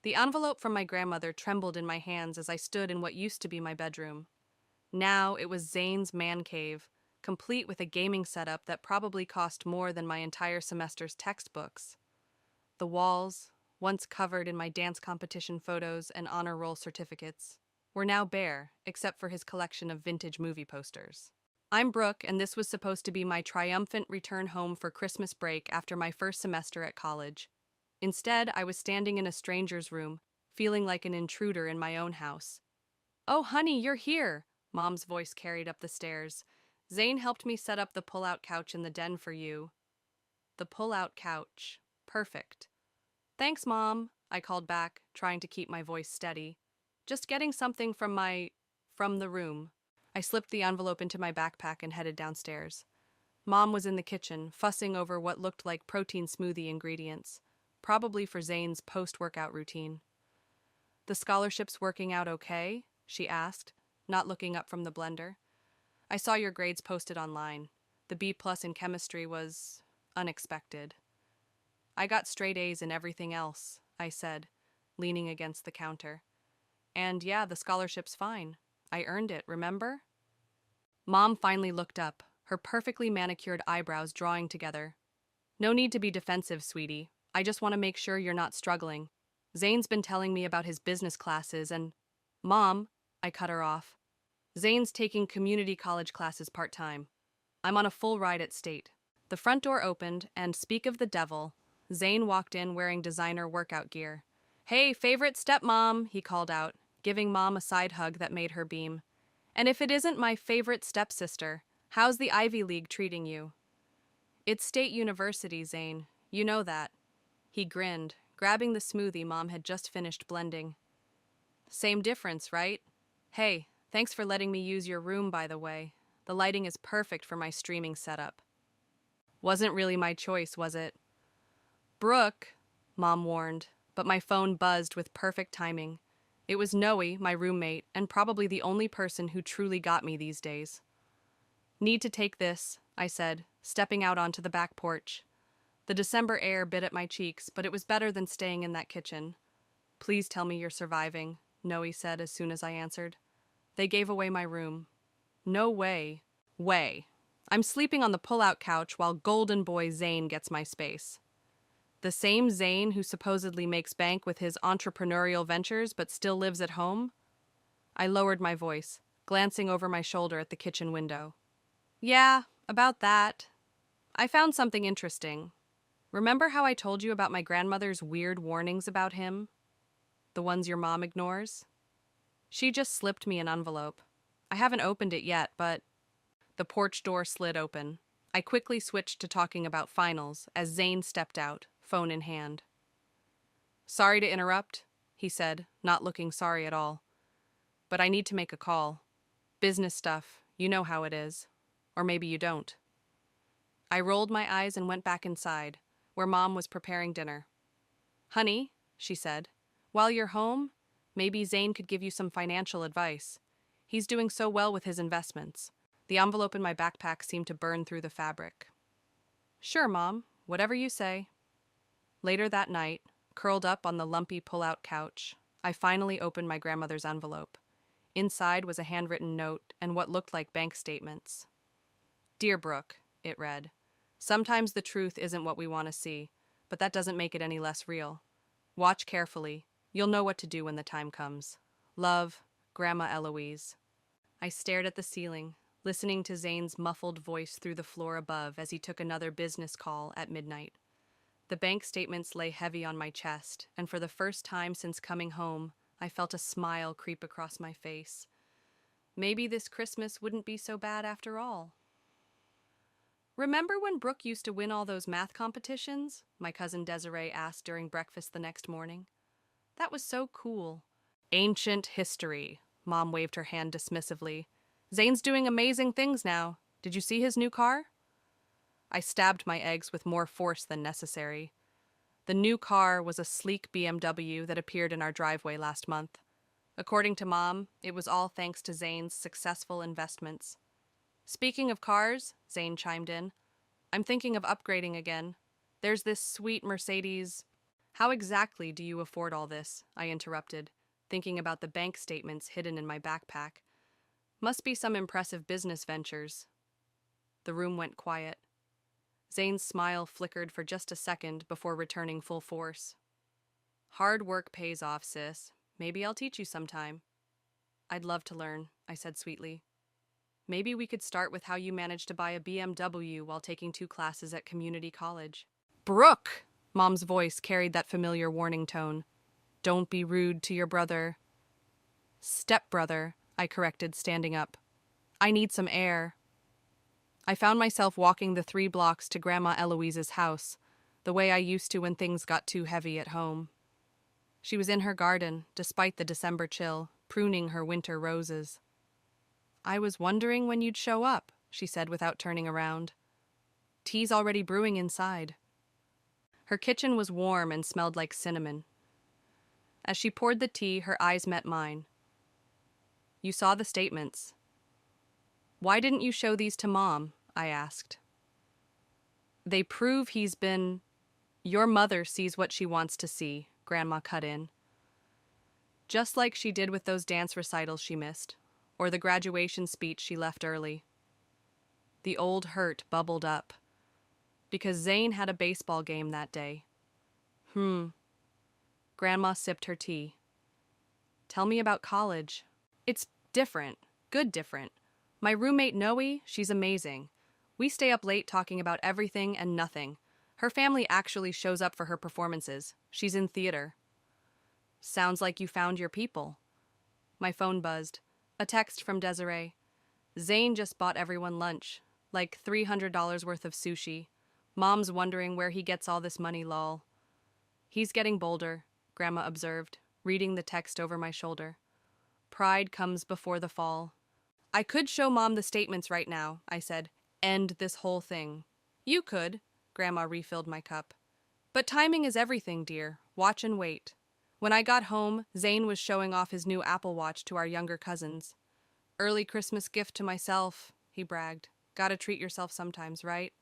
The envelope from my grandmother trembled in my hands as I stood in what used to be my bedroom. Now it was Zane's man cave, complete with a gaming setup that probably cost more than my entire semester's textbooks. The walls, once covered in my dance competition photos and honor roll certificates, were now bare, except for his collection of vintage movie posters. I'm Brooke, and this was supposed to be my triumphant return home for Christmas break after my first semester at college. Instead, I was standing in a stranger's room, feeling like an intruder in my own house. "Oh, honey, you're here!" Mom's voice carried up the stairs. "Zane helped me set up the pull-out couch in the den for you." The pull-out couch. Perfect. "Thanks, Mom," I called back, trying to keep my voice steady. "Just getting something from the room." I slipped the envelope into my backpack and headed downstairs. Mom was in the kitchen, fussing over what looked like protein smoothie ingredients, probably for Zane's post-workout routine. "The scholarship's working out okay?" she asked, not looking up from the blender. "I saw your grades posted online. The B+ in chemistry was unexpected." "I got straight A's in everything else," I said, leaning against the counter. "And yeah, the scholarship's fine. I earned it, remember?" Mom finally looked up, her perfectly manicured eyebrows drawing together. "No need to be defensive, sweetie. I just want to make sure you're not struggling. Zane's been telling me about his business classes and—" "Mom," I cut her off. "Zane's taking community college classes part-time. I'm on a full ride at State." The front door opened, and speak of the devil, Zane walked in wearing designer workout gear. "Hey, favorite stepmom," he called out, giving Mom a side hug that made her beam. "And if it isn't my favorite stepsister, how's the Ivy League treating you?" "It's State University, Zane. You know that." He grinned, grabbing the smoothie Mom had just finished blending. "Same difference, right? Hey, thanks for letting me use your room, by the way. The lighting is perfect for my streaming setup." "Wasn't really my choice, was it?" "Brooke," Mom warned, but my phone buzzed with perfect timing. It was Noe, my roommate, and probably the only person who truly got me these days. "Need to take this," I said, stepping out onto the back porch. The December air bit at my cheeks, but it was better than staying in that kitchen. "Please tell me you're surviving," Noe said as soon as I answered. "They gave away my room." "No way." "Way. I'm sleeping on the pull-out couch while golden boy Zane gets my space." "The same Zane who supposedly makes bank with his entrepreneurial ventures but still lives at home?" I lowered my voice, glancing over my shoulder at the kitchen window. "Yeah, about that. I found something interesting. Remember how I told you about my grandmother's weird warnings about him? The ones your mom ignores? She just slipped me an envelope. I haven't opened it yet, but—" The porch door slid open. I quickly switched to talking about finals as Zane stepped out, phone in hand. "Sorry to interrupt," he said, not looking sorry at all. "But I need to make a call. Business stuff, you know how it is. Or maybe you don't." I rolled my eyes and went back inside, where Mom was preparing dinner. "Honey," she said, "while you're home, maybe Zane could give you some financial advice. He's doing so well with his investments." The envelope in my backpack seemed to burn through the fabric. "Sure, Mom, whatever you say." Later that night, curled up on the lumpy pull-out couch, I finally opened my grandmother's envelope. Inside was a handwritten note and what looked like bank statements. "Dear Brooke," it read, "sometimes the truth isn't what we want to see, but that doesn't make it any less real. Watch carefully. You'll know what to do when the time comes. Love, Grandma Eloise." I stared at the ceiling, listening to Zane's muffled voice through the floor above as he took another business call at midnight. The bank statements lay heavy on my chest, and for the first time since coming home, I felt a smile creep across my face. Maybe this Christmas wouldn't be so bad after all. "Remember when Brooke used to win all those math competitions?" my cousin Desiree asked during breakfast the next morning. "That was so cool." "Ancient history," Mom waved her hand dismissively. "Zane's doing amazing things now. Did you see his new car?" I stabbed my eggs with more force than necessary. The new car was a sleek BMW that appeared in our driveway last month. According to Mom, it was all thanks to Zane's successful investments. "Speaking of cars," Zane chimed in, "I'm thinking of upgrading again. There's this sweet Mercedes—" How exactly do you afford all this? I interrupted, thinking about the bank statements hidden in my backpack. Must be some impressive business ventures. The room went quiet. Zane's smile flickered for just a second before returning full force. Hard work pays off, sis. Maybe I'll teach you sometime. I'd love to learn, I said sweetly. Maybe we could start with how you managed to buy a BMW while taking 2 classes at community college. Brooke! Mom's voice carried that familiar warning tone. Don't be rude to your brother. Stepbrother, I corrected, standing up. I need some air. I found myself walking the 3 blocks to Grandma Eloise's house, the way I used to when things got too heavy at home. She was in her garden, despite the December chill, pruning her winter roses. I was wondering when you'd show up, she said without turning around. Tea's already brewing inside. Her kitchen was warm and smelled like cinnamon. As she poured the tea, her eyes met mine. You saw the statements. Why didn't you show these to Mom? I asked. They prove he's been... Your mother sees what she wants to see, Grandma cut in. Just like she did with those dance recitals she missed, or the graduation speech she left early. The old hurt bubbled up, because Zane had a baseball game that day. Grandma sipped her tea. Tell me about college. It's different, good different. My roommate Noe, she's amazing. We stay up late talking about everything and nothing. Her family actually shows up for her performances. She's in theater. Sounds like you found your people. My phone buzzed. A text from Desiree. Zane just bought everyone lunch. Like $300 worth of sushi. Mom's wondering where he gets all this money, lol. He's getting bolder, Grandma observed, reading the text over my shoulder. Pride comes before the fall. I could show Mom the statements right now, I said. End this whole thing. You could, Grandma refilled my cup. But timing is everything, dear. Watch and wait. When I got home, Zane was showing off his new Apple Watch to our younger cousins. Early Christmas gift to myself, he bragged. Gotta treat yourself sometimes, right?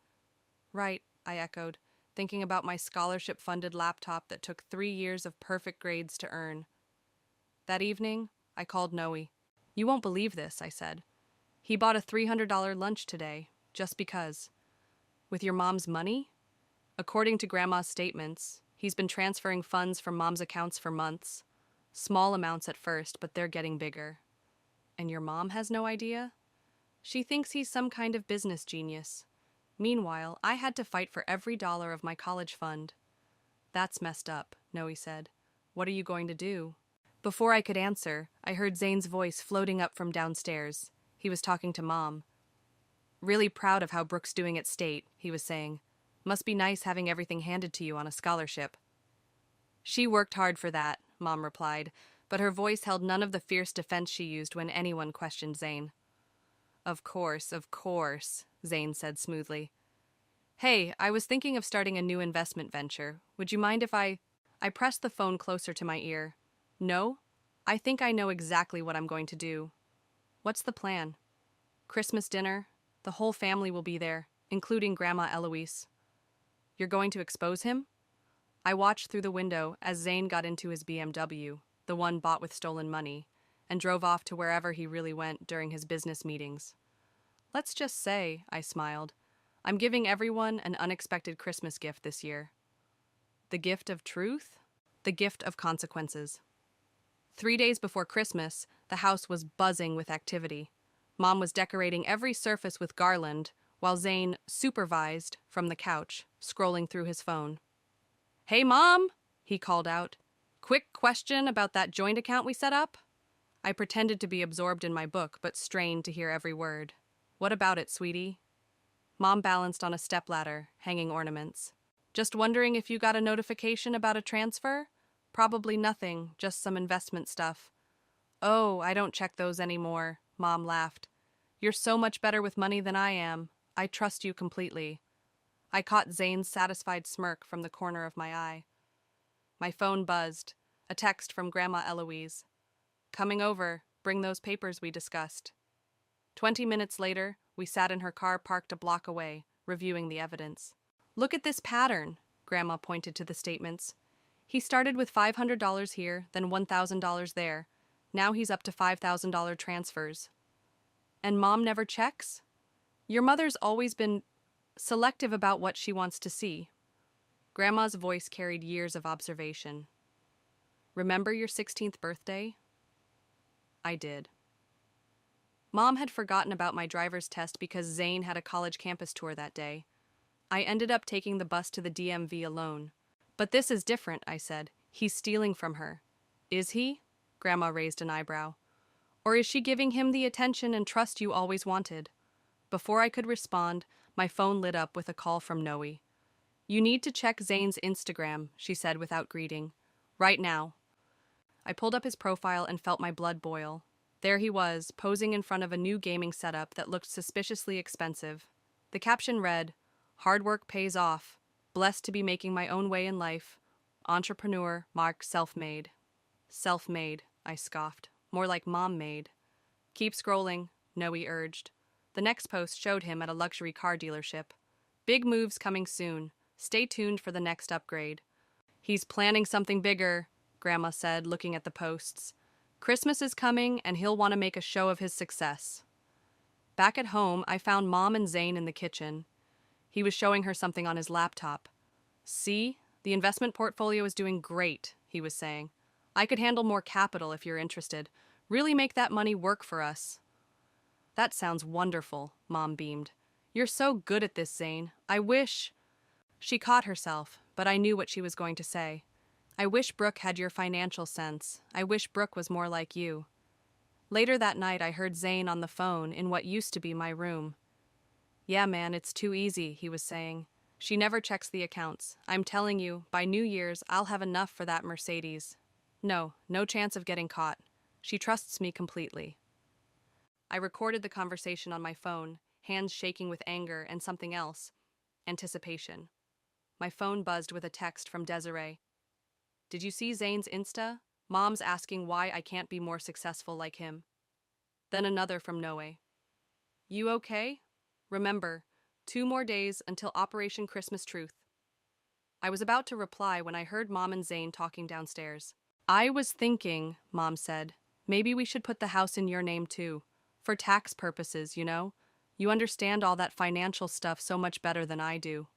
Right, I echoed, thinking about my scholarship-funded laptop that took 3 years of perfect grades to earn. That evening, I called Noe. You won't believe this, I said. He bought a $300 lunch today, just because. With your mom's money? According to Grandma's statements, he's been transferring funds from Mom's accounts for months. Small amounts at first, but they're getting bigger. And your mom has no idea? She thinks he's some kind of business genius. Meanwhile, I had to fight for every dollar of my college fund. That's messed up, Noe said. What are you going to do? Before I could answer, I heard Zane's voice floating up from downstairs. He was talking to Mom. Really proud of how Brooke's doing at State, he was saying. Must be nice having everything handed to you on a scholarship. She worked hard for that, Mom replied, but her voice held none of the fierce defense she used when anyone questioned Zane. Of course, Zane said smoothly. Hey, I was thinking of starting a new investment venture. Would you mind if I pressed the phone closer to my ear. No? I think I know exactly what I'm going to do. What's the plan? Christmas dinner. The whole family will be there, including Grandma Eloise. You're going to expose him? I watched through the window as Zane got into his BMW, the one bought with stolen money, and drove off to wherever he really went during his business meetings. Let's just say, I smiled, I'm giving everyone an unexpected Christmas gift this year. The gift of truth? The gift of consequences. 3 days before Christmas, the house was buzzing with activity. Mom was decorating every surface with garland, while Zane supervised from the couch, scrolling through his phone. Hey, Mom, he called out. Quick question about that joint account we set up? I pretended to be absorbed in my book, but strained to hear every word. What about it, sweetie? Mom balanced on a stepladder, hanging ornaments. Just wondering if you got a notification about a transfer? Probably nothing, just some investment stuff. Oh, I don't check those anymore, Mom laughed. You're so much better with money than I am. I trust you completely. I caught Zane's satisfied smirk from the corner of my eye. My phone buzzed. A text from Grandma Eloise. Coming over, bring those papers we discussed. 20 minutes later, we sat in her car parked a block away, reviewing the evidence. Look at this pattern, Grandma pointed to the statements. He started with $500 here, then $1,000 there. Now he's up to $5,000 transfers. And mom never checks? Your mother's always been selective about what she wants to see. Grandma's voice carried years of observation. Remember your 16th birthday? I did. Mom had forgotten about my driver's test because Zane had a college campus tour that day. I ended up taking the bus to the DMV alone. But this is different, I said. He's stealing from her. Is he? Grandma raised an eyebrow. Or is she giving him the attention and trust you always wanted? Before I could respond, my phone lit up with a call from Noe. You need to check Zane's Instagram, she said without greeting. Right now. I pulled up his profile and felt my blood boil. There he was, posing in front of a new gaming setup that looked suspiciously expensive. The caption read, "Hard work pays off. Blessed to be making my own way in life. Entrepreneur, Mark self-made." Self-made, I scoffed. More like mom-made. Keep scrolling, Noe urged. The next post showed him at a luxury car dealership. Big moves coming soon. Stay tuned for the next upgrade. He's planning something bigger, Grandma said, looking at the posts. Christmas is coming, and he'll want to make a show of his success. Back at home, I found Mom and Zane in the kitchen. He was showing her something on his laptop. See, the investment portfolio is doing great, he was saying. I could handle more capital if you're interested. Really make that money work for us. That sounds wonderful, Mom beamed. You're so good at this, Zane. I wish... She caught herself, but I knew what she was going to say. I wish Brooke had your financial sense. I wish Brooke was more like you. Later that night, I heard Zane on the phone in what used to be my room. Yeah, man, it's too easy, he was saying. She never checks the accounts. I'm telling you, by New Year's, I'll have enough for that Mercedes. No chance of getting caught. She trusts me completely. I recorded the conversation on my phone, hands shaking with anger and something else, anticipation. My phone buzzed with a text from Desiree. Did you see Zane's Insta? Mom's asking why I can't be more successful like him. Then another from Noe. You okay? Remember, 2 more days until Operation Christmas Truth. I was about to reply when I heard Mom and Zane talking downstairs. I was thinking, Mom said, maybe we should put the house in your name too. For tax purposes, you know? You understand all that financial stuff so much better than I do.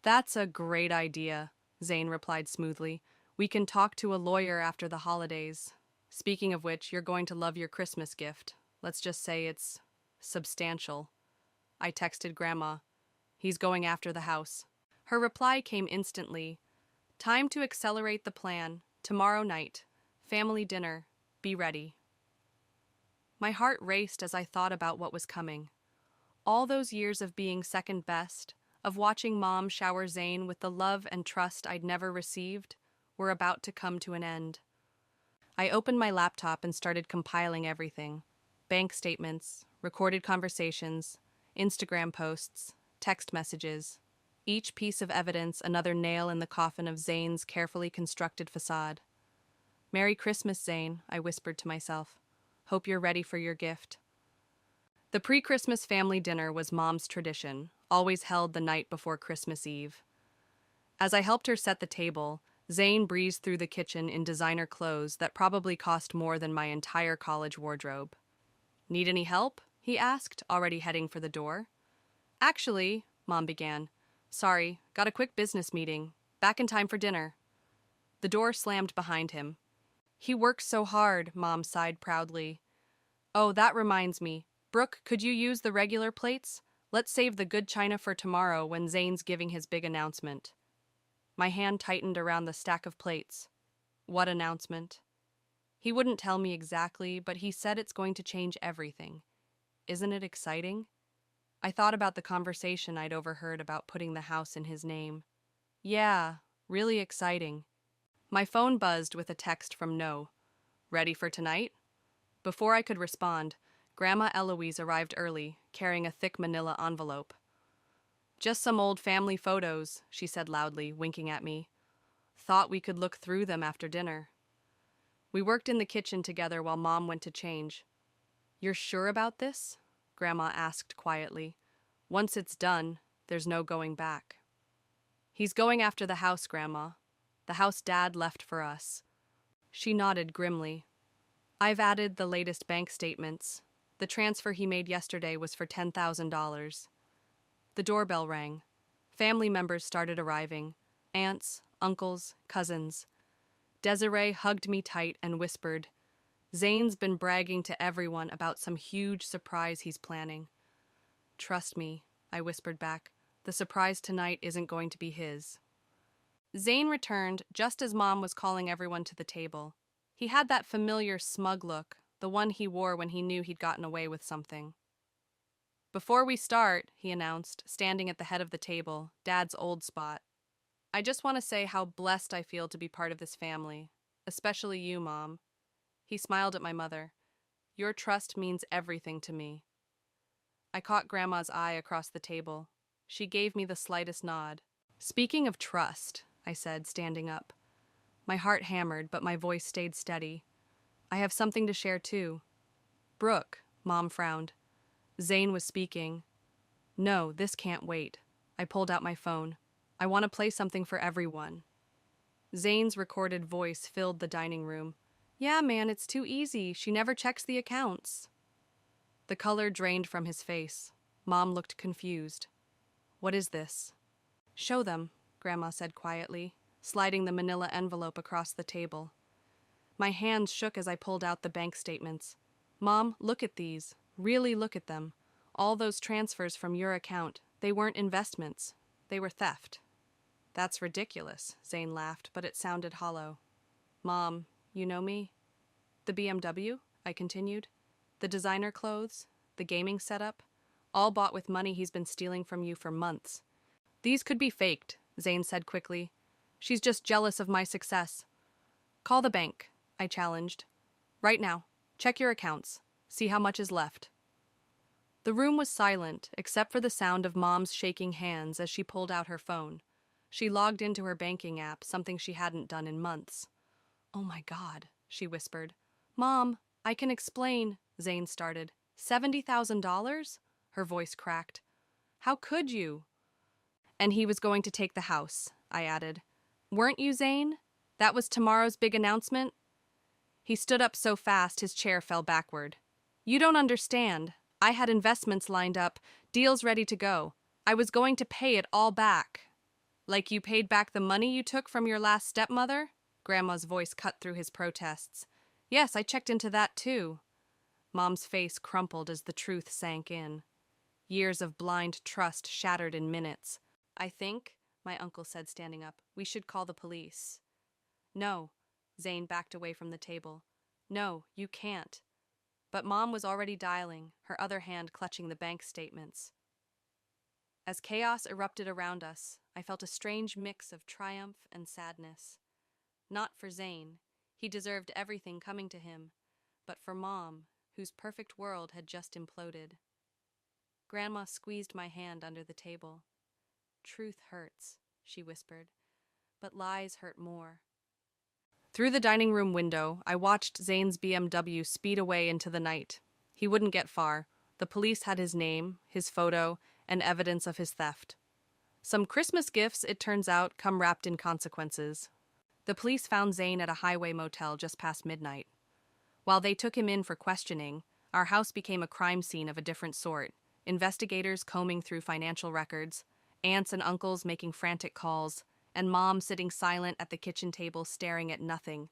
That's a great idea, Zane replied smoothly. We can talk to a lawyer after the holidays. Speaking of which, you're going to love your Christmas gift. Let's just say it's substantial. I texted Grandma. He's going after the house. Her reply came instantly. Time to accelerate the plan. Tomorrow night. Family dinner. Be ready. My heart raced as I thought about what was coming. All those years of being second best, of watching Mom shower Zane with the love and trust I'd never received, were about to come to an end. I opened my laptop and started compiling everything. Bank statements, recorded conversations, Instagram posts, text messages. Each piece of evidence another nail in the coffin of Zane's carefully constructed facade. Merry Christmas, Zane, I whispered to myself. Hope you're ready for your gift. The pre-Christmas family dinner was Mom's tradition, always held the night before Christmas Eve. As I helped her set the table, Zane breezed through the kitchen in designer clothes that probably cost more than my entire college wardrobe. Need any help? He asked, already heading for the door. Actually, Mom began. Sorry, got a quick business meeting. Back in time for dinner. The door slammed behind him. He works so hard, Mom sighed proudly. Oh, that reminds me. Brooke, could you use the regular plates? Let's save the good china for tomorrow when Zane's giving his big announcement. My hand tightened around the stack of plates. What announcement? He wouldn't tell me exactly, but he said it's going to change everything. Isn't it exciting? I thought about the conversation I'd overheard about putting the house in his name. Yeah, really exciting. My phone buzzed with a text from No. Ready for tonight? Before I could respond, Grandma Eloise arrived early, carrying a thick manila envelope. Just some old family photos, she said loudly, winking at me. Thought we could look through them after dinner. We worked in the kitchen together while Mom went to change. You're sure about this? Grandma asked quietly. Once it's done, there's no going back. He's going after the house, Grandma. the house Dad left for us. She nodded grimly. I've added the latest bank statements. The transfer he made yesterday was for $10,000. The doorbell rang. Family members started arriving. Aunts, uncles, cousins. Desiree hugged me tight and whispered, "Zane's been bragging to everyone about some huge surprise he's planning." "Trust me," I whispered back. "The surprise tonight isn't going to be his." Zane returned just as Mom was calling everyone to the table. He had that familiar smug look, the one he wore when he knew he'd gotten away with something. "Before we start," he announced, standing at the head of the table, Dad's old spot, "I just want to say how blessed I feel to be part of this family, especially you, Mom." He smiled at my mother. "Your trust means everything to me." I caught Grandma's eye across the table. She gave me the slightest nod. "Speaking of trust," I said, standing up. My heart hammered, but my voice stayed steady. "I have something to share, too." "Brooke," Mom frowned. Zane was speaking. "No, this can't wait." I pulled out my phone. "I want to play something for everyone." Zane's recorded voice filled the dining room. "Yeah, man, it's too easy. She never checks the accounts." The color drained from his face. Mom looked confused. "What is this?" "Show them," Grandma said quietly, sliding the manila envelope across the table. My hands shook as I pulled out the bank statements. "Mom, look at these. Really look at them. All those transfers from your account, they weren't investments. They were theft." "That's ridiculous," Zane laughed, but it sounded hollow. "Mom, you know me?" "The BMW?" I continued. "The designer clothes, the gaming setup, all bought with money he's been stealing from you for months." "These could be faked," Zane said quickly. "She's just jealous of my success." "Call the bank," I challenged. "Right now. Check your accounts. See how much is left." The room was silent, except for the sound of Mom's shaking hands as she pulled out her phone. She logged into her banking app, something she hadn't done in months. "Oh my God," she whispered. "Mom, I can explain," Zane started. $70,000? Her voice cracked. "How could you?" "And he was going to take the house," I added. "Weren't you, Zane? That was tomorrow's big announcement?" He stood up so fast his chair fell backward. "You don't understand. I had investments lined up, deals ready to go. I was going to pay it all back." "Like you paid back the money you took from your last stepmother?" Grandma's voice cut through his protests. "Yes, I checked into that too." Mom's face crumpled as the truth sank in. Years of blind trust shattered in minutes. "I think," my uncle said, standing up, "we should call the police." "No." Zane backed away from the table. "No, you can't." But Mom was already dialing, her other hand clutching the bank statements. As chaos erupted around us, I felt a strange mix of triumph and sadness. Not for Zane. He deserved everything coming to him. But for Mom, whose perfect world had just imploded. Grandma squeezed my hand under the table. "Truth hurts," she whispered, "but lies hurt more." Through the dining room window, I watched Zane's BMW speed away into the night. He wouldn't get far. The police had his name, his photo, and evidence of his theft. Some Christmas gifts, it turns out, come wrapped in consequences. The police found Zane at a highway motel just past midnight. While they took him in for questioning, our house became a crime scene of a different sort. Investigators combing through financial records, aunts and uncles making frantic calls, and Mom sitting silent at the kitchen table staring at nothing.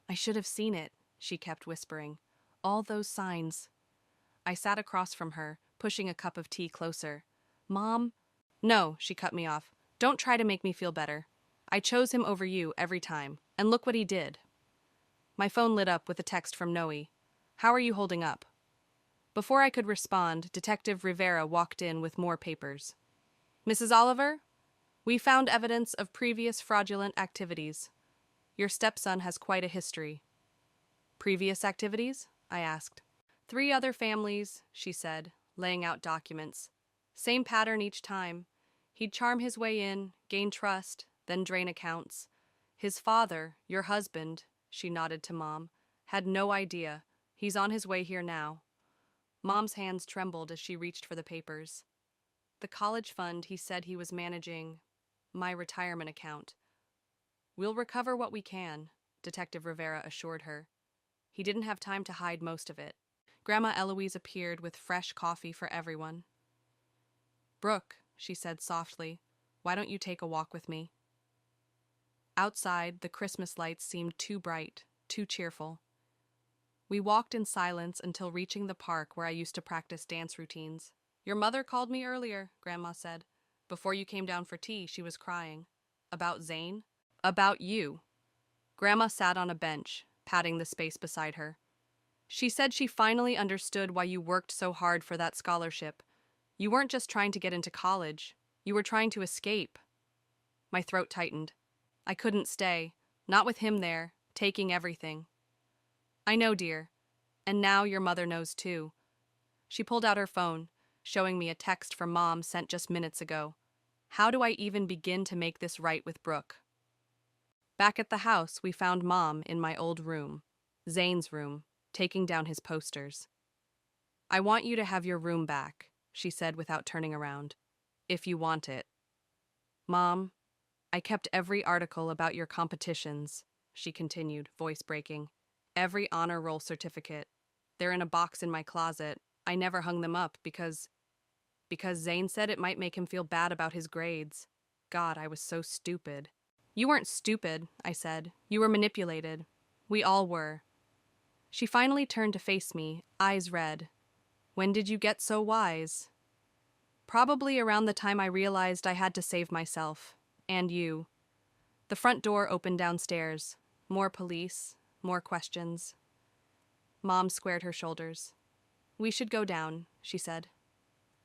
"I should have seen it," she kept whispering. "All those signs." I sat across from her, pushing a cup of tea closer. "Mom?" "No," she cut me off. "Don't try to make me feel better. I chose him over you every time, and look what he did." My phone lit up with a text from Noe. "How are you holding up?" Before I could respond, Detective Rivera walked in with more papers. "Mrs. Oliver? We found evidence of previous fraudulent activities. Your stepson has quite a history." "Previous activities?" I asked. "3 other families," she said, laying out documents. "Same pattern each time. He'd charm his way in, gain trust, then drain accounts. His father, your husband," she nodded to Mom, "had no idea. He's on his way here now." Mom's hands trembled as she reached for the papers. "The college fund he said he was managing, my retirement account." We'll recover what we can, Detective Rivera assured her. He didn't have time to hide most of it. Grandma Eloise appeared with fresh coffee for everyone. Brooke, she said softly, why don't you take a walk with me? Outside, the Christmas lights seemed too bright, too cheerful. We walked in silence until reaching the park where I used to practice dance routines. Your mother called me earlier, Grandma said. Before you came down for tea, she was crying. About Zane? About you. Grandma sat on a bench, patting the space beside her. She said she finally understood why you worked so hard for that scholarship. You weren't just trying to get into college. You were trying to escape. My throat tightened. I couldn't stay, not with him there, taking everything. I know, dear. And now your mother knows too. She pulled out her phone, showing me a text from Mom sent just minutes ago. How do I even begin to make this right with Brooke? Back at the house, we found Mom in my old room, Zane's room, taking down his posters. I want you to have your room back, she said without turning around. If you want it. Mom, I kept every article about your competitions, she continued, voice breaking. Every honor roll certificate. They're in a box in my closet. I never hung them up because Zane said it might make him feel bad about his grades. God, I was so stupid. You weren't stupid, I said. You were manipulated. We all were. She finally turned to face me, eyes red. When did you get so wise? Probably around the time I realized I had to save myself. And you. The front door opened downstairs. More police, more questions. Mom squared her shoulders. We should go down, she said.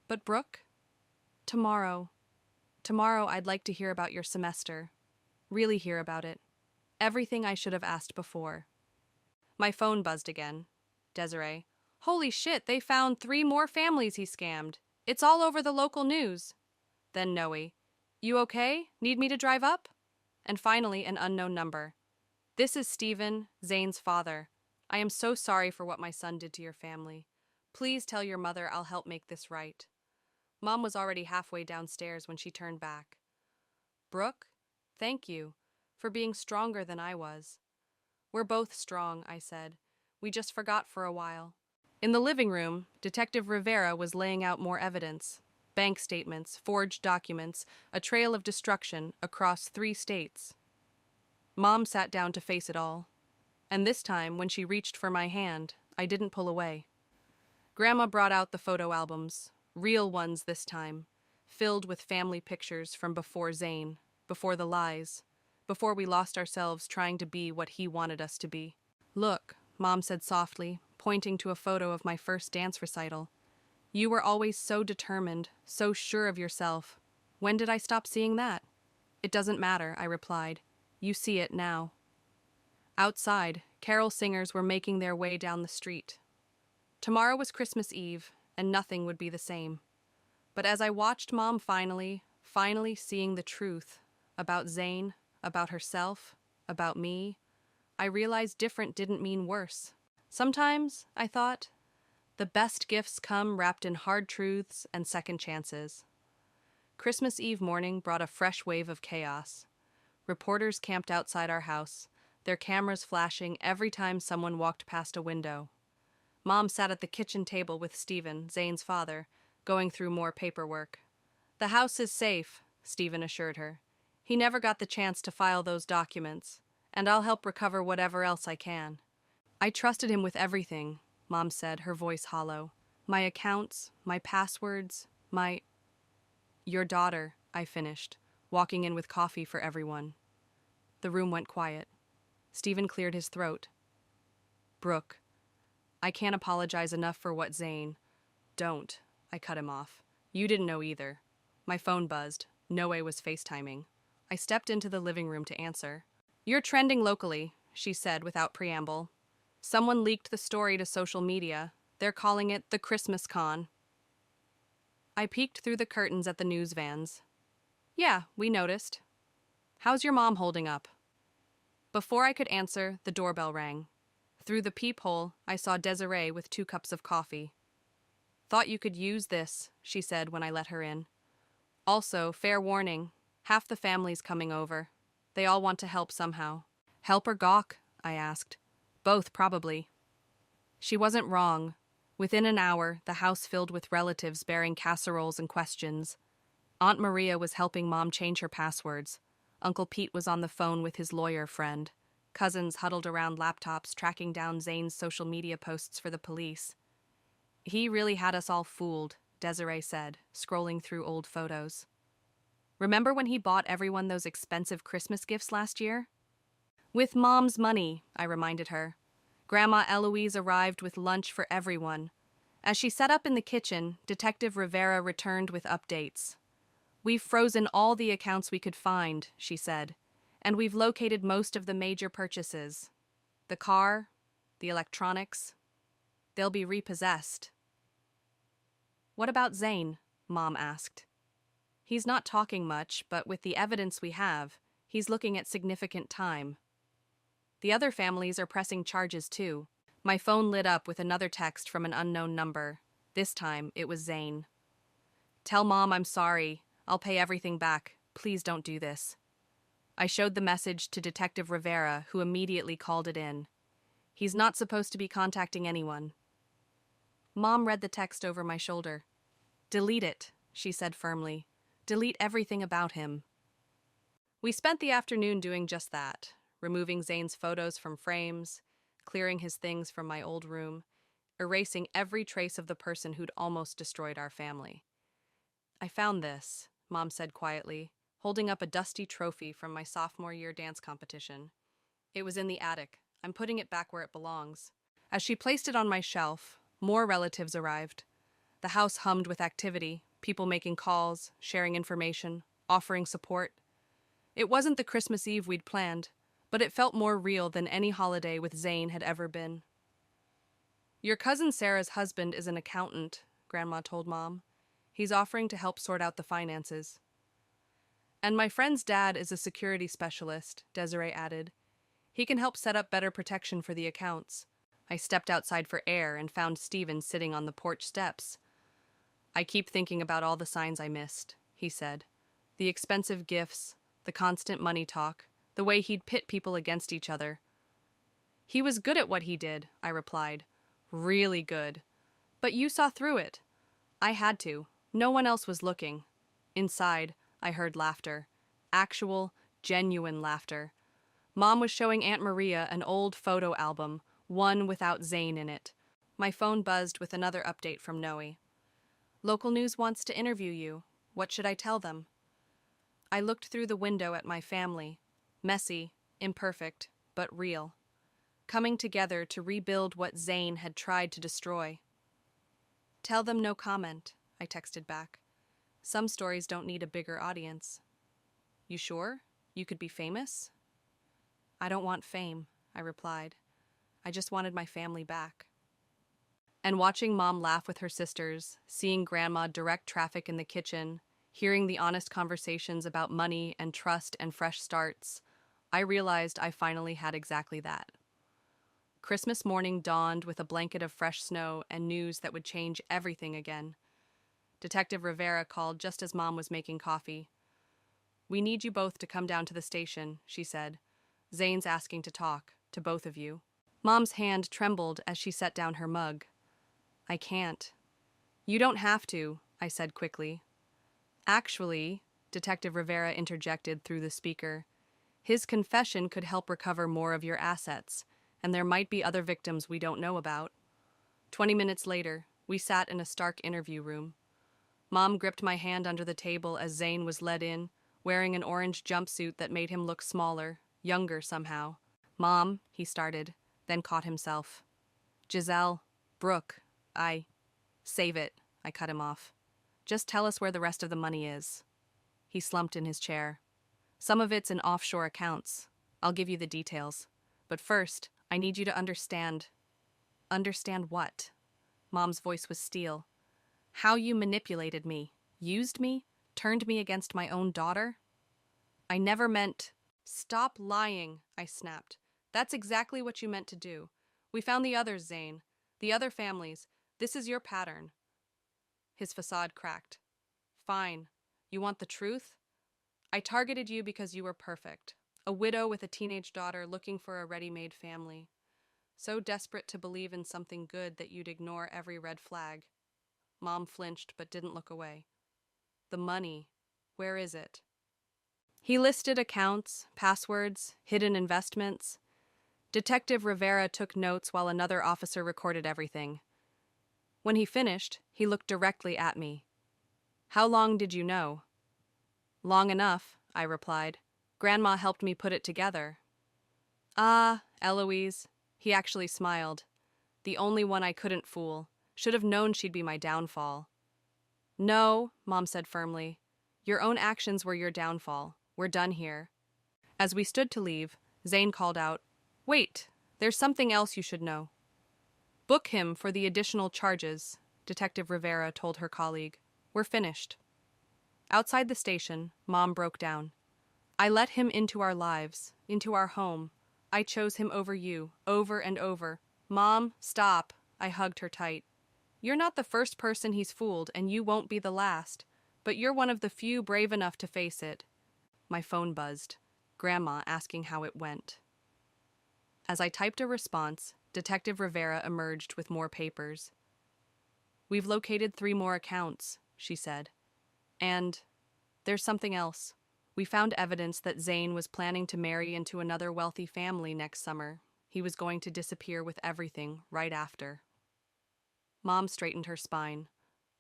But Brooke? Tomorrow. Tomorrow I'd like to hear about your semester. Really hear about it. Everything I should have asked before. My phone buzzed again. Desiree. Holy shit, they found 3 more families he scammed. It's all over the local news. Then Noe. You okay? Need me to drive up? And finally, an unknown number. This is Stephen, Zane's father. I am so sorry for what my son did to your family. Please tell your mother I'll help make this right. Mom was already halfway downstairs when she turned back. Brooke, thank you for being stronger than I was. We're both strong, I said. We just forgot for a while. In the living room, Detective Rivera was laying out more evidence. Bank statements, forged documents, a trail of destruction across 3 states. Mom sat down to face it all. And this time, when she reached for my hand, I didn't pull away. Grandma brought out the photo albums, real ones this time, filled with family pictures from before Zane, before the lies, before we lost ourselves trying to be what he wanted us to be. Look, Mom said softly, pointing to a photo of my first dance recital. You were always so determined, so sure of yourself. When did I stop seeing that? It doesn't matter, I replied. You see it now. Outside, carol singers were making their way down the street. Tomorrow was Christmas Eve, and nothing would be the same. But as I watched Mom finally seeing the truth about Zane, about herself, about me, I realized different didn't mean worse. Sometimes, I thought, the best gifts come wrapped in hard truths and second chances. Christmas Eve morning brought a fresh wave of chaos. Reporters camped outside our house, their cameras flashing every time someone walked past a window. Mom sat at the kitchen table with Stephen, Zane's father, going through more paperwork. The house is safe, Stephen assured her. He never got the chance to file those documents, and I'll help recover whatever else I can. I trusted him with everything, Mom said, her voice hollow. My accounts, my passwords, Your daughter, I finished, walking in with coffee for everyone. The room went quiet. Stephen cleared his throat. Brooke, I can't apologize enough for what Zane... Don't, I cut him off. You didn't know either. My phone buzzed. Noe was FaceTiming. I stepped into the living room to answer. You're trending locally, she said without preamble. Someone leaked the story to social media. They're calling it the Christmas Con. I peeked through the curtains at the news vans. Yeah, we noticed. How's your mom holding up? Before I could answer, the doorbell rang. Through the peephole, I saw Desiree with 2 cups of coffee. Thought you could use this, she said when I let her in. Also, fair warning, half the family's coming over. They all want to help somehow. Help or gawk? I asked. Both, probably. She wasn't wrong. Within an hour, the house filled with relatives bearing casseroles and questions. Aunt Maria was helping Mom change her passwords. Uncle Pete was on the phone with his lawyer friend. Cousins huddled around laptops tracking down Zane's social media posts for the police. He really had us all fooled, Desiree said, scrolling through old photos. Remember when he bought everyone those expensive Christmas gifts last year? With Mom's money, I reminded her. Grandma Eloise arrived with lunch for everyone. As she sat up in the kitchen, Detective Rivera returned with updates. We've frozen all the accounts we could find, she said, and we've located most of the major purchases. The car, the electronics, they'll be repossessed. What about Zane? Mom asked. He's not talking much, but with the evidence we have, he's looking at significant time. The other families are pressing charges too. My phone lit up with another text from an unknown number. This time, it was Zane. Tell Mom I'm sorry. I'll pay everything back. Please don't do this. I showed the message to Detective Rivera, who immediately called it in. He's not supposed to be contacting anyone. Mom read the text over my shoulder. Delete it, she said firmly. Delete everything about him. We spent the afternoon doing just that, removing Zane's photos from frames, clearing his things from my old room, erasing every trace of the person who'd almost destroyed our family. I found this, Mom said quietly, holding up a dusty trophy from my sophomore year dance competition. It was in the attic. I'm putting it back where it belongs. As she placed it on my shelf, more relatives arrived. The house hummed with activity, people making calls, sharing information, offering support. It wasn't the Christmas Eve we'd planned, but it felt more real than any holiday with Zane had ever been. Your cousin Sarah's husband is an accountant, Grandma told Mom. He's offering to help sort out the finances. And my friend's dad is a security specialist, Desiree added. He can help set up better protection for the accounts. I stepped outside for air and found Stephen sitting on the porch steps. I keep thinking about all the signs I missed, he said. The expensive gifts, the constant money talk, the way he'd pit people against each other. He was good at what he did, I replied. Really good. But you saw through it. I had to. No one else was looking. Inside, I heard laughter. Actual, genuine laughter. Mom was showing Aunt Maria an old photo album, one without Zane in it. My phone buzzed with another update from Noe. Local news wants to interview you. What should I tell them? I looked through the window at my family. Messy, imperfect, but real. Coming together to rebuild what Zane had tried to destroy. Tell them no comment, I texted back. Some stories don't need a bigger audience. You sure? You could be famous? I don't want fame, I replied. I just wanted my family back. And watching Mom laugh with her sisters, seeing Grandma direct traffic in the kitchen, hearing the honest conversations about money and trust and fresh starts, I realized I finally had exactly that. Christmas morning dawned with a blanket of fresh snow and news that would change everything again. Detective Rivera called just as Mom was making coffee. We need you both to come down to the station, she said. Zane's asking to talk, to both of you. Mom's hand trembled as she set down her mug. I can't. You don't have to, I said quickly. Actually, Detective Rivera interjected through the speaker, his confession could help recover more of your assets, and there might be other victims we don't know about. 20 minutes later, we sat in a stark interview room. Mom gripped my hand under the table as Zane was led in, wearing an orange jumpsuit that made him look smaller, younger somehow. Mom, he started, then caught himself. Giselle, Brooke, Save it, I cut him off. Just tell us where the rest of the money is. He slumped in his chair. Some of it's in offshore accounts. I'll give you the details. But first, I need you to understand. Understand what? Mom's voice was steel. How you manipulated me, used me, turned me against my own daughter? I never meant... Stop lying, I snapped. That's exactly what you meant to do. We found the others, Zane. The other families. This is your pattern. His facade cracked. Fine. You want the truth? I targeted you because you were perfect. A widow with a teenage daughter looking for a ready-made family. So desperate to believe in something good that you'd ignore every red flag. Mom flinched but didn't look away. The money. Where is it? He listed accounts, passwords, hidden investments. Detective Rivera took notes while another officer recorded everything. When he finished, he looked directly at me. How long did you know? Long enough, I replied. Grandma helped me put it together. Ah, Eloise. He actually smiled. The only one I couldn't fool. Should have known she'd be my downfall. No, Mom said firmly. Your own actions were your downfall. We're done here. As we stood to leave, Zane called out, Wait, there's something else you should know. Book him for the additional charges, Detective Rivera told her colleague. We're finished. Outside the station, Mom broke down. I let him into our lives, into our home. I chose him over you, over and over. Mom, stop. I hugged her tight. You're not the first person he's fooled, and you won't be the last. But you're one of the few brave enough to face it. My phone buzzed. Grandma asking how it went. As I typed a response, Detective Rivera emerged with more papers. We've located 3 more accounts, she said. And there's something else. We found evidence that Zane was planning to marry into another wealthy family next summer. He was going to disappear with everything right after. Mom straightened her spine.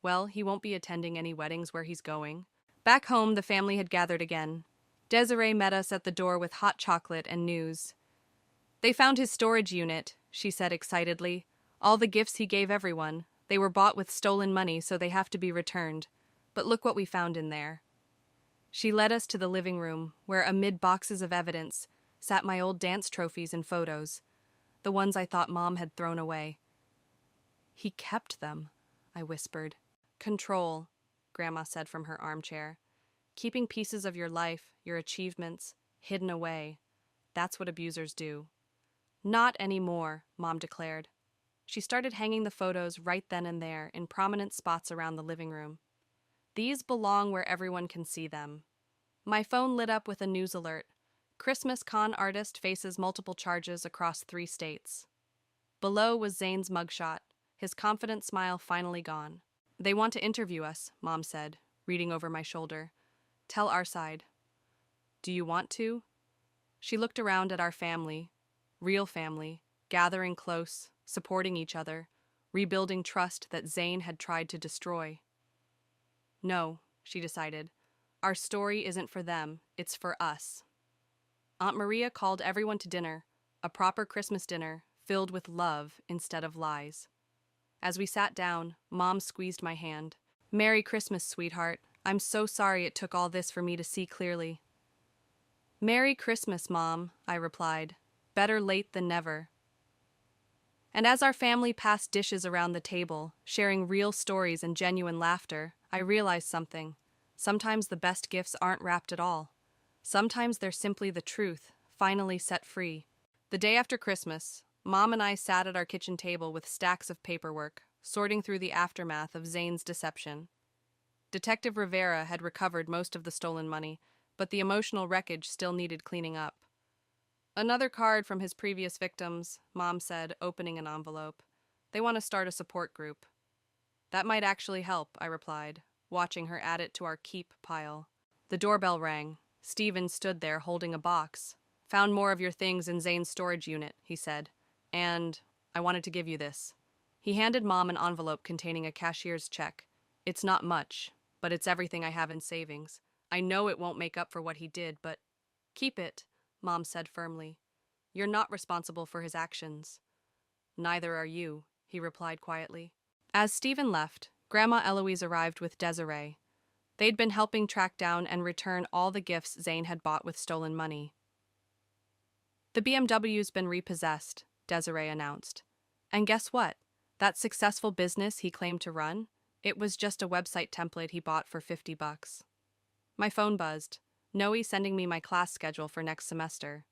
Well, he won't be attending any weddings where he's going. Back home, the family had gathered again. Desiree met us at the door with hot chocolate and news. They found his storage unit, she said excitedly. All the gifts he gave everyone. They were bought with stolen money, so they have to be returned. But look what we found in there. She led us to the living room, where amid boxes of evidence sat my old dance trophies and photos, the ones I thought Mom had thrown away. He kept them, I whispered. Control, Grandma said from her armchair. Keeping pieces of your life, your achievements, hidden away. That's what abusers do. Not anymore, Mom declared. She started hanging the photos right then and there in prominent spots around the living room. These belong where everyone can see them. My phone lit up with a news alert. Christmas con artist faces multiple charges across 3 states. Below was Zane's mugshot, his confident smile finally gone. They want to interview us, Mom said, reading over my shoulder. Tell our side. Do you want to? She looked around at our family, real family, gathering close, supporting each other, rebuilding trust that Zane had tried to destroy. No, she decided. Our story isn't for them, it's for us. Aunt Maria called everyone to dinner, a proper Christmas dinner filled with love instead of lies. As we sat down, Mom squeezed my hand. Merry Christmas, sweetheart. I'm so sorry it took all this for me to see clearly. Merry Christmas, Mom, I replied. Better late than never. And as our family passed dishes around the table, sharing real stories and genuine laughter, I realized something. Sometimes the best gifts aren't wrapped at all. Sometimes they're simply the truth, finally set free. The day after Christmas, Mom and I sat at our kitchen table with stacks of paperwork, sorting through the aftermath of Zane's deception. Detective Rivera had recovered most of the stolen money, but the emotional wreckage still needed cleaning up. Another card from his previous victims, Mom said, opening an envelope. They want to start a support group. That might actually help, I replied, watching her add it to our keep pile. The doorbell rang. Steven stood there holding a box. Found more of your things in Zane's storage unit, he said. And I wanted to give you this. He handed Mom an envelope containing a cashier's check. It's not much, but it's everything I have in savings. I know it won't make up for what he did, but keep it, Mom said firmly. You're not responsible for his actions. Neither are you, he replied quietly. As Stephen left, Grandma Eloise arrived with Desiree. They'd been helping track down and return all the gifts Zane had bought with stolen money. The BMW's been repossessed, Desiree announced. And guess what? That successful business he claimed to run? It was just a website template he bought for $50. My phone buzzed. Noe sending me my class schedule for next semester.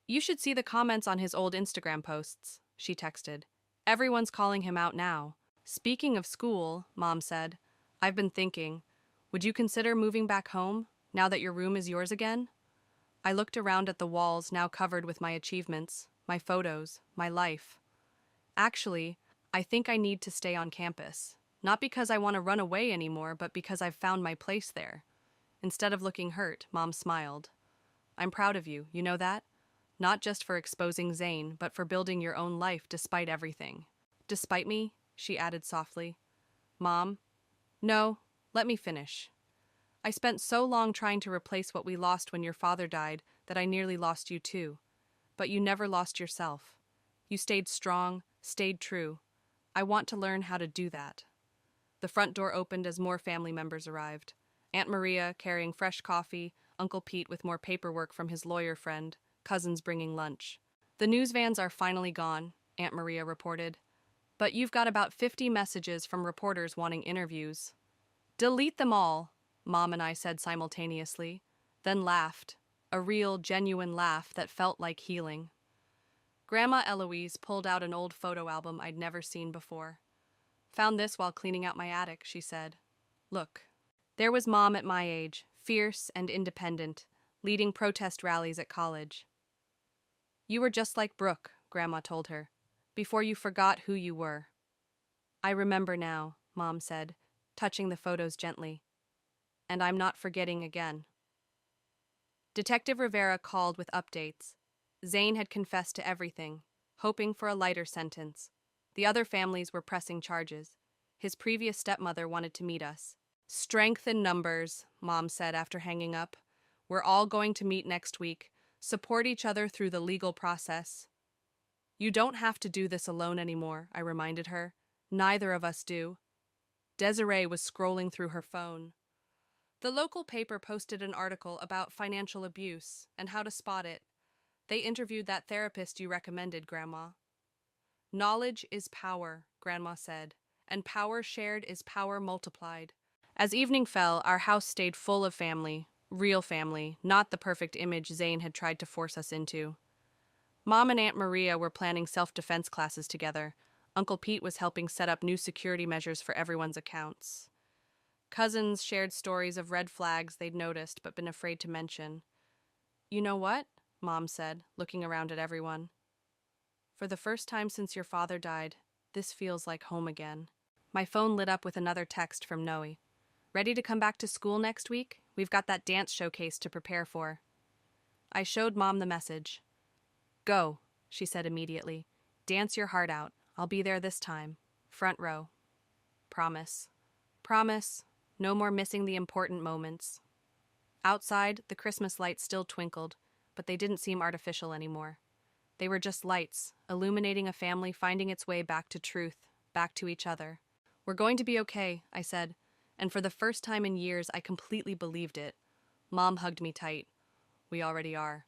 You should see the comments on his old Instagram posts, she texted. Everyone's calling him out now. Speaking of school, Mom said, I've been thinking, would you consider moving back home, now that your room is yours again? I looked around at the walls now covered with my achievements, my photos, my life. Actually, I think I need to stay on campus. Not because I want to run away anymore, but because I've found my place there. Instead of looking hurt, Mom smiled. I'm proud of you, you know that? Not just for exposing Zane, but for building your own life despite everything. Despite me? She added softly. Mom? No, let me finish. I spent so long trying to replace what we lost when your father died that I nearly lost you too. But you never lost yourself. You stayed strong, stayed true. I want to learn how to do that. The front door opened as more family members arrived. Aunt Maria carrying fresh coffee, Uncle Pete with more paperwork from his lawyer friend, cousins bringing lunch. The news vans are finally gone, Aunt Maria reported. But you've got about 50 messages from reporters wanting interviews. Delete them all, Mom and I said simultaneously, then laughed, a real, genuine laugh that felt like healing. Grandma Eloise pulled out an old photo album I'd never seen before. Found this while cleaning out my attic, she said. Look. There was Mom at my age, fierce and independent, leading protest rallies at college. You were just like Brooke, Grandma told her, before you forgot who you were. I remember now, Mom said, touching the photos gently. And I'm not forgetting again. Detective Rivera called with updates. Zane had confessed to everything, hoping for a lighter sentence. The other families were pressing charges. His previous stepmother wanted to meet us. Strength in numbers, Mom said after hanging up. We're all going to meet next week. Support each other through the legal process. You don't have to do this alone anymore, I reminded her. Neither of us do. Desiree was scrolling through her phone. The local paper posted an article about financial abuse and how to spot it. They interviewed that therapist you recommended, Grandma. Knowledge is power, Grandma said, and power shared is power multiplied. As evening fell, our house stayed full of family, real family, not the perfect image Zane had tried to force us into. Mom and Aunt Maria were planning self-defense classes together. Uncle Pete was helping set up new security measures for everyone's accounts. Cousins shared stories of red flags they'd noticed but been afraid to mention. You know what? Mom said, looking around at everyone. For the first time since your father died, this feels like home again. My phone lit up with another text from Noe. Ready to come back to school next week? We've got that dance showcase to prepare for. I showed Mom the message. Go, she said immediately. Dance your heart out. I'll be there this time. Front row. Promise. Promise. No more missing the important moments. Outside, the Christmas lights still twinkled, but they didn't seem artificial anymore. They were just lights, illuminating a family finding its way back to truth, back to each other. We're going to be okay, I said, and for the first time in years I completely believed it. Mom hugged me tight. We already are.